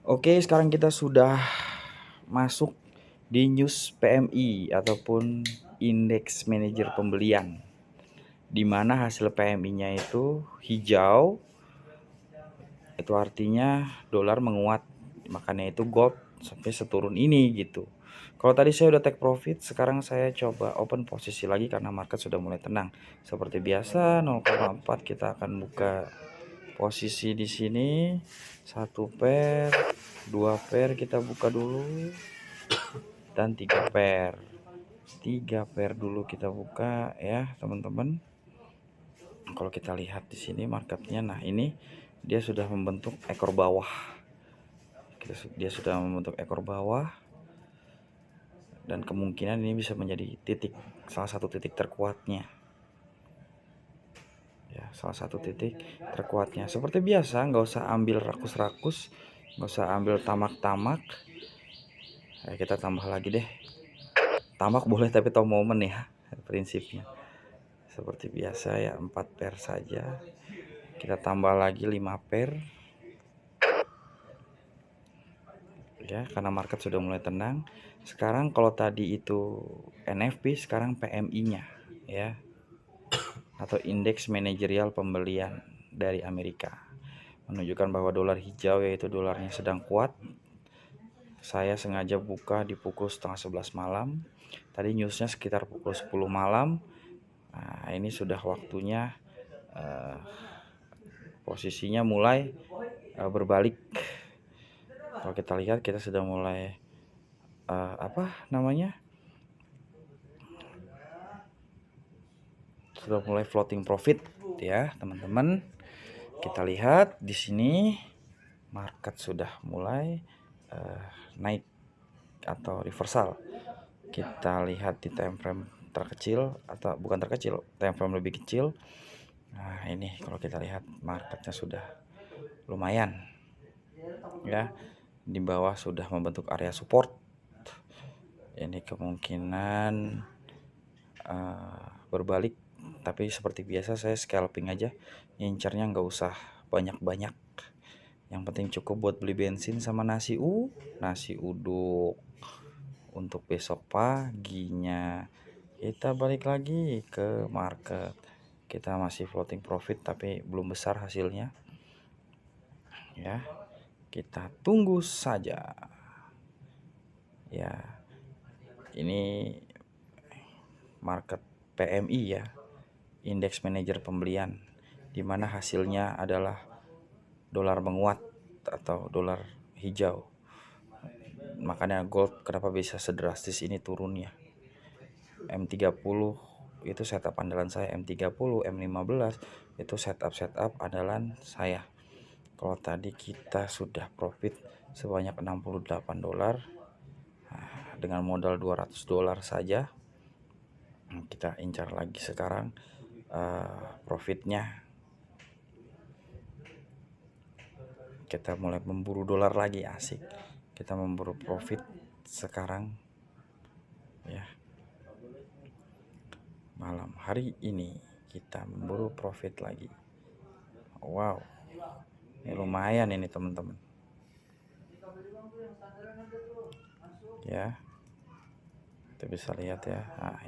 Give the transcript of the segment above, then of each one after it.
Oke, sekarang kita sudah masuk di news PMI ataupun indeks manajer pembelian, di mana hasil PMI-nya itu hijau, itu artinya dolar menguat, makanya itu gold sampai seturun ini gitu. Kalau tadi saya udah take profit, sekarang saya coba open posisi lagi karena market sudah mulai tenang. Seperti biasa 0,4 kita akan buka posisi di sini, 1 pair, 2 pair kita buka dulu, dan 3 pair dulu kita buka ya teman-teman. Kalau kita lihat di sini marketnya, nah ini dia sudah membentuk ekor bawah, dia sudah membentuk ekor bawah, dan kemungkinan ini bisa menjadi salah satu titik terkuatnya ya, salah satu titik terkuatnya. Seperti biasa, nggak usah ambil rakus-rakus, nggak usah ambil tamak-tamak. Kita tambah lagi deh, tamak boleh tapi tahu momen ya prinsipnya. Seperti biasa ya, 4 pair saja, kita tambah lagi 5 pair ya, karena market sudah mulai tenang. Sekarang kalau tadi itu NFP, sekarang PMI-nya ya, atau indeks manajerial pembelian dari Amerika, menunjukkan bahwa dolar hijau, yaitu dolarnya sedang kuat. Saya sengaja buka di pukul setengah 11 malam. Tadi newsnya sekitar pukul 10 malam. Nah, ini sudah waktunya posisinya mulai berbalik. Kalau kita lihat, kita sudah mulai sudah mulai floating profit ya teman-teman. Kita lihat di sini market sudah mulai naik atau reversal. Kita lihat di time frame terkecil, atau bukan terkecil, time frame lebih kecil. Nah, ini kalau kita lihat marketnya sudah lumayan ya, di bawah sudah membentuk area support. Ini kemungkinan berbalik, tapi seperti biasa saya scalping aja, ngincernya nggak usah banyak-banyak, yang penting cukup buat beli bensin sama nasi uduk untuk besok paginya. Kita balik lagi ke market, kita masih floating profit tapi belum besar hasilnya ya, kita tunggu saja ya. Ini market PMI ya, indeks manajer pembelian, dimana hasilnya adalah dolar menguat atau dolar hijau. Makanya gold kenapa bisa sedrastis ini turunnya. M30 itu setup andalan saya, M30, M15 itu setup andalan saya. Kalau tadi kita sudah profit sebanyak 68 dolar dengan modal 200 dolar saja. Kita incar lagi sekarang profitnya. Kita mulai memburu dolar lagi, asik. Kita memburu profit sekarang ya. Malam hari ini kita memburu profit lagi. Wow, ini lumayan ini teman-teman ya, kita bisa lihat ya. Nah,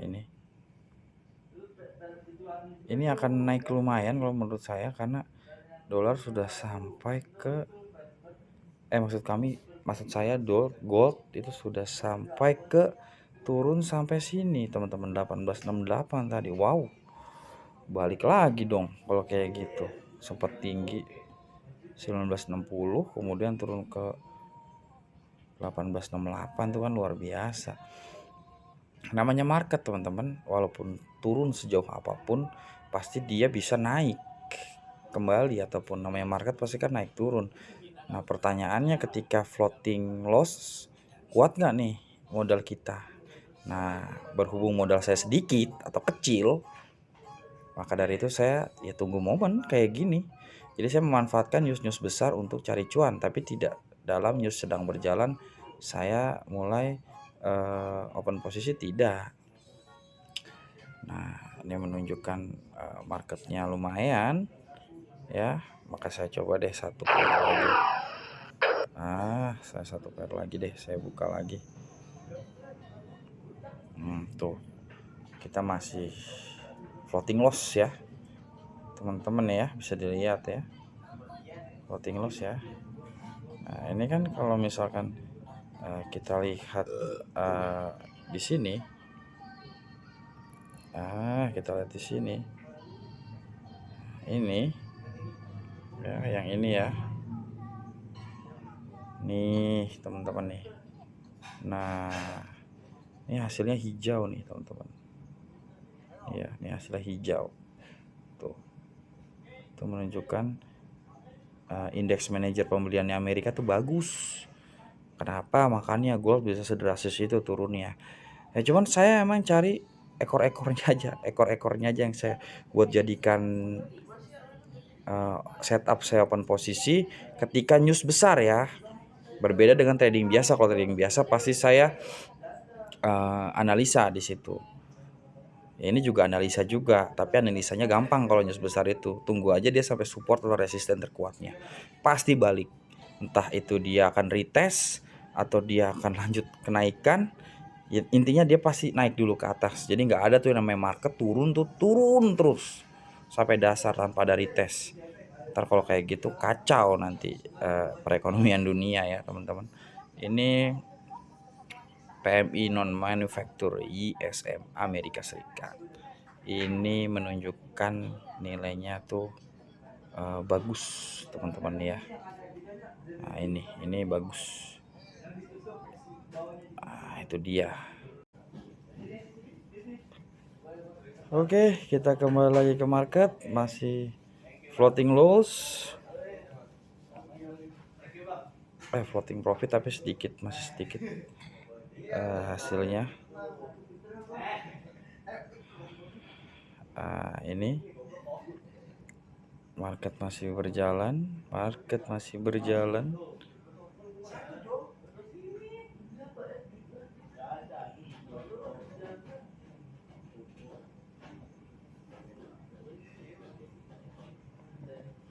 ini akan naik lumayan kalau menurut saya, karena dolar sudah sampai ke maksud saya gold itu sudah sampai ke turun sampai sini teman-teman, 1868 tadi. Wow, balik lagi dong kalau kayak gitu. Sempat tinggi 1960, kemudian turun ke 1868, itu kan luar biasa. Namanya market teman-teman, walaupun turun sejauh apapun pasti dia bisa naik kembali, ataupun namanya market pasti kan naik turun. Nah, pertanyaannya ketika floating loss, kuat nggak nih modal kita? Nah, berhubung modal saya sedikit atau kecil, maka dari itu saya ya tunggu momen kayak gini. Jadi saya memanfaatkan news besar untuk cari cuan, tapi tidak dalam news sedang berjalan saya mulai open posisi, tidak. Nah, ini menunjukkan marketnya lumayan ya, maka saya coba deh 1 pair lagi. saya satu pair lagi deh, saya buka lagi. Tuh kita masih floating loss ya teman-teman ya, bisa dilihat ya, floating loss ya. Nah ini kan kalau misalkan kita lihat di sini, kita lihat di sini, ini ya, yang ini ya, nih teman-teman nih. Nah ini hasilnya hijau nih teman-teman ya, ini hasilnya hijau tuh. Itu menunjukkan indeks manajer pembeliannya Amerika tuh bagus. Kenapa makanya gold bisa sedrastis itu turunnya ya. Cuman saya emang cari ekor-ekornya aja yang saya buat jadikan setup saya open posisi ketika news besar ya. Berbeda dengan trading biasa. Kalau trading biasa pasti saya analisa di situ. Ya, ini juga analisa juga, tapi analisanya gampang kalau news besar itu. Tunggu aja dia sampai support atau resisten terkuatnya. Pasti balik. Entah itu dia akan retest atau dia akan lanjut kenaikan. Ya, intinya dia pasti naik dulu ke atas. Jadi nggak ada tuh yang namanya market turun terus sampai dasar tanpa ada retest. Ntar kalau kayak gitu kacau nanti perekonomian dunia ya teman-teman. Ini PMI non manufacture ISM Amerika Serikat. Ini menunjukkan nilainya tuh bagus teman-teman ya. Nah ini bagus. Itu dia. Oke, kita kembali lagi ke market, masih floating loss, floating profit tapi sedikit, masih sedikit hasilnya. Ini market masih berjalan,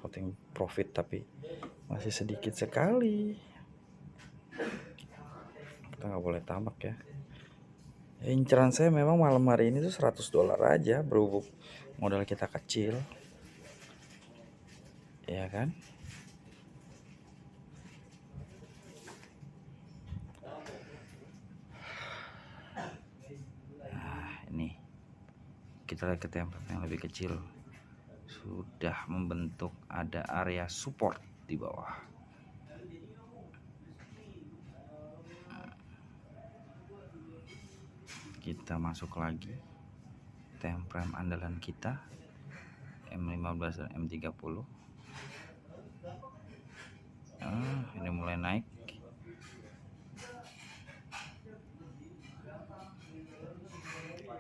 floating profit tapi masih sedikit sekali. Kita nggak boleh tamak ya. Inceran saya memang malam hari ini tuh $100 aja, berhubung modal kita kecil ya kan. Nah ini kita lihat ke template yang lebih kecil, sudah membentuk ada area support di bawah. Kita masuk lagi time frame andalan kita M15 dan M30. Ini mulai naik.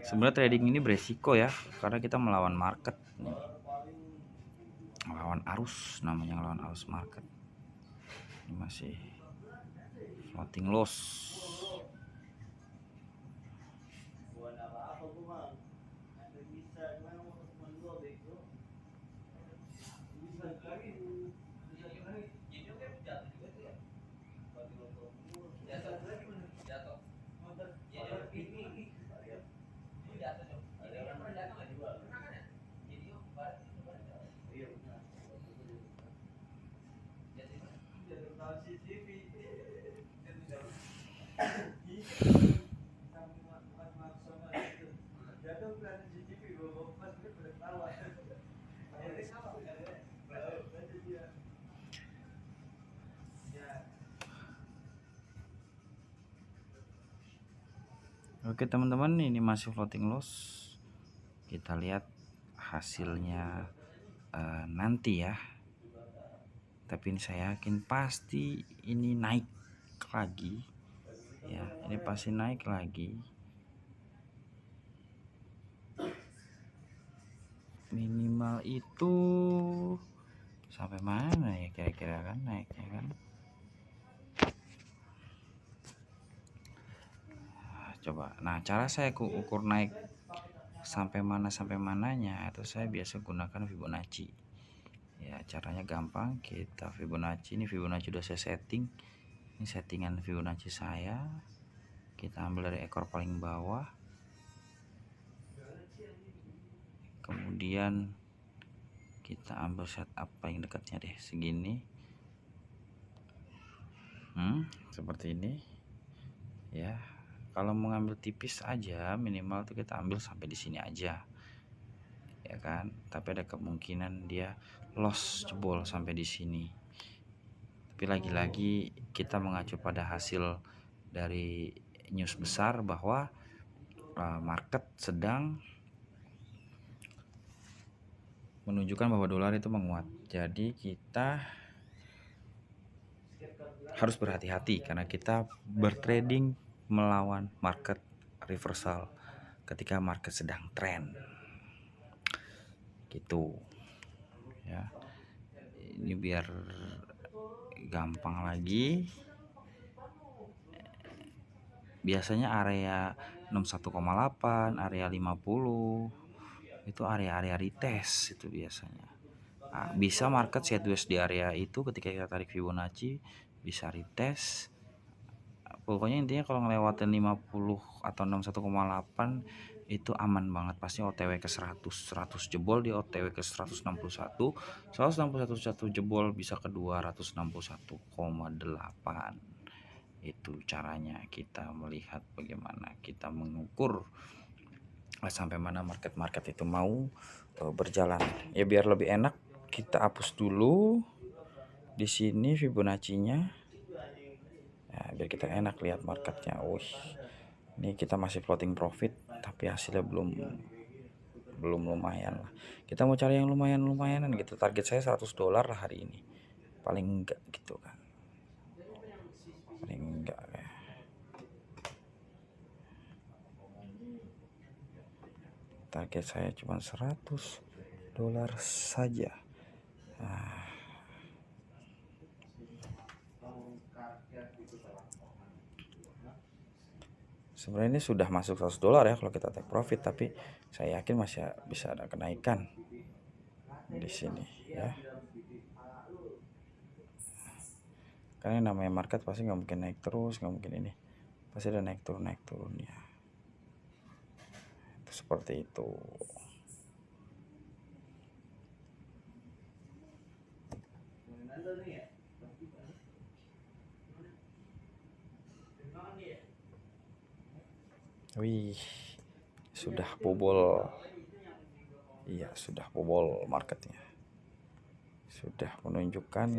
Sebenarnya trading ini beresiko ya, karena kita melawan market, melawan arus, namanya melawan arus market. Ini masih floating loss. Oke teman-teman, ini masih floating loss. Kita lihat hasilnya nanti ya. Tapi ini saya yakin pasti ini naik lagi ya, ini pasti naik lagi. Minimal itu sampai mana ya kira-kira kan naiknya kan. Coba, nah cara saya ukur naik sampai mananya itu saya biasa gunakan Fibonacci ya. Caranya gampang, kita Fibonacci, ini Fibonacci udah saya setting, Ini settingan Fibonacci saya. Kita ambil dari ekor paling bawah, kemudian kita ambil setup paling dekatnya deh, segini. Seperti ini ya. Kalau mengambil tipis aja, minimal tuh kita ambil sampai di sini aja, ya kan. Tapi ada kemungkinan dia loss jebol sampai di sini. Tapi lagi-lagi kita mengacu pada hasil dari news besar bahwa market sedang menunjukkan bahwa dolar itu menguat. Jadi kita harus berhati-hati karena kita bertrading melawan market reversal ketika market sedang trend. Gitu. Ya. Ini biar gampang lagi. Biasanya area 61,8, area 50 itu area-area retest itu biasanya. Nah, bisa market sideways di area itu ketika kita tarik Fibonacci, bisa retest. Pokoknya intinya kalau ngelewatin 50 atau 61,8 itu aman banget, pasti OTW ke 100 jebol di OTW ke 161 jebol bisa ke 261,8. Itu caranya kita melihat bagaimana kita mengukur sampai mana market itu mau berjalan. Ya biar lebih enak kita hapus dulu di sini Fibonacci-nya. Ya, biar kita enak lihat marketnya. Ini kita masih floating profit tapi hasilnya belum lumayan lah. Kita mau cari yang lumayanan gitu. Target saya $100 lah hari ini. Paling enggak gitu kan. Paling enggak ya. Target saya cuma $100 saja. Nah, sebenarnya ini sudah masuk $100 ya kalau kita take profit, tapi saya yakin masih bisa ada kenaikan di sini ya. Karena namanya market pasti nggak mungkin naik terus, nggak mungkin ini, pasti ada naik turun ya. Itu seperti itu. Wih, sudah bobol. Iya, sudah bobol marketnya. Sudah menunjukkan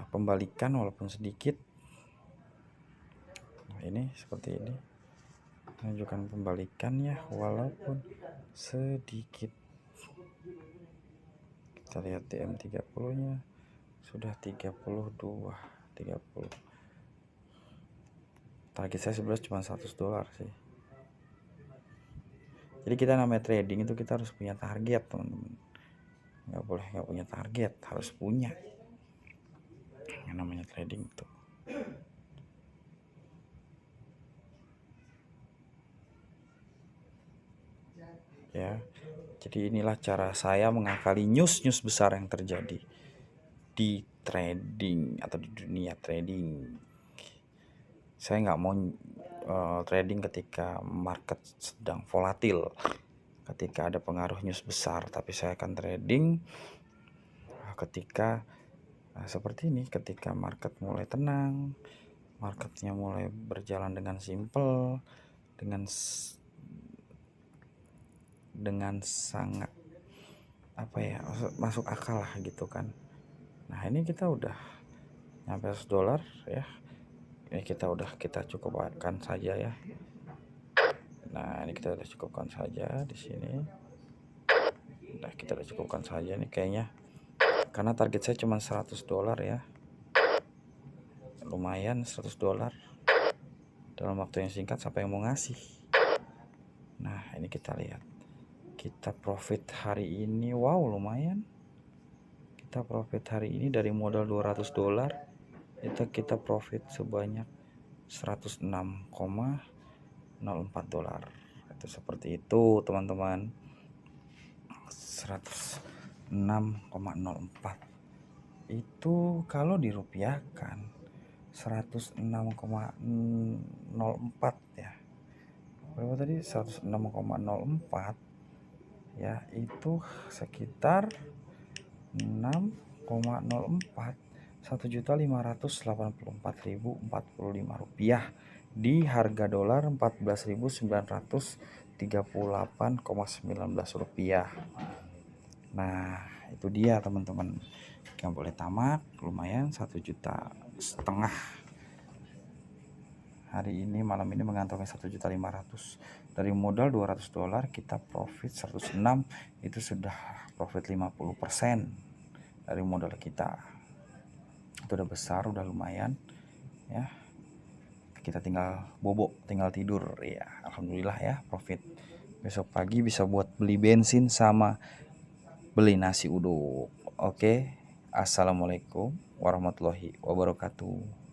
pembalikan walaupun sedikit. Nah, ini seperti ini. Menunjukkan pembalikan ya walaupun sedikit. Kita lihat di M30-nya sudah 32, 30. Target saya sebenarnya cuma $100 sih. Jadi kita namanya trading itu kita harus punya target, teman-teman. Nggak boleh nggak punya target, harus punya. Yang namanya trading itu. Ya. Jadi inilah cara saya mengakali news besar yang terjadi di trading atau di dunia trading. Saya nggak mau trading ketika market sedang volatil, ketika ada pengaruh news besar, tapi saya akan trading ketika seperti ini, ketika market mulai tenang, marketnya mulai berjalan dengan simple, dengan sangat masuk akal lah gitu kan. Nah ini kita udah nyampe $100 ya. Ini kita cukupkan saja ya. Nah ini kita udah cukupkan saja di sini. Nah kita udah cukupkan saja nih kayaknya, karena target saya cuma $100 ya. Lumayan $100 dalam waktu yang singkat, siapa yang mau ngasih. Nah ini kita lihat, kita profit hari ini, wow lumayan. Kita profit hari ini dari modal $200 itu kita profit sebanyak $106,04. Itu seperti itu teman-teman, 106,04 itu kalau dirupiahkan 106,04 ya. Berapa tadi? 106,04 ya, itu sekitar 6,04, 1.584.045 rupiah di harga dolar 14.938,19 rupiah. Nah, itu dia teman-teman, yang boleh tamak lumayan 1,5 juta. Hari ini malam ini mengantongi 1.500.000 dari modal $200, kita profit 106, itu sudah profit 50% dari modal kita. Itu udah besar, udah lumayan ya. Kita tinggal bobo, tinggal tidur ya. Alhamdulillah ya, profit. Besok pagi bisa buat beli bensin sama beli nasi uduk. Oke. Assalamualaikum warahmatullahi wabarakatuh.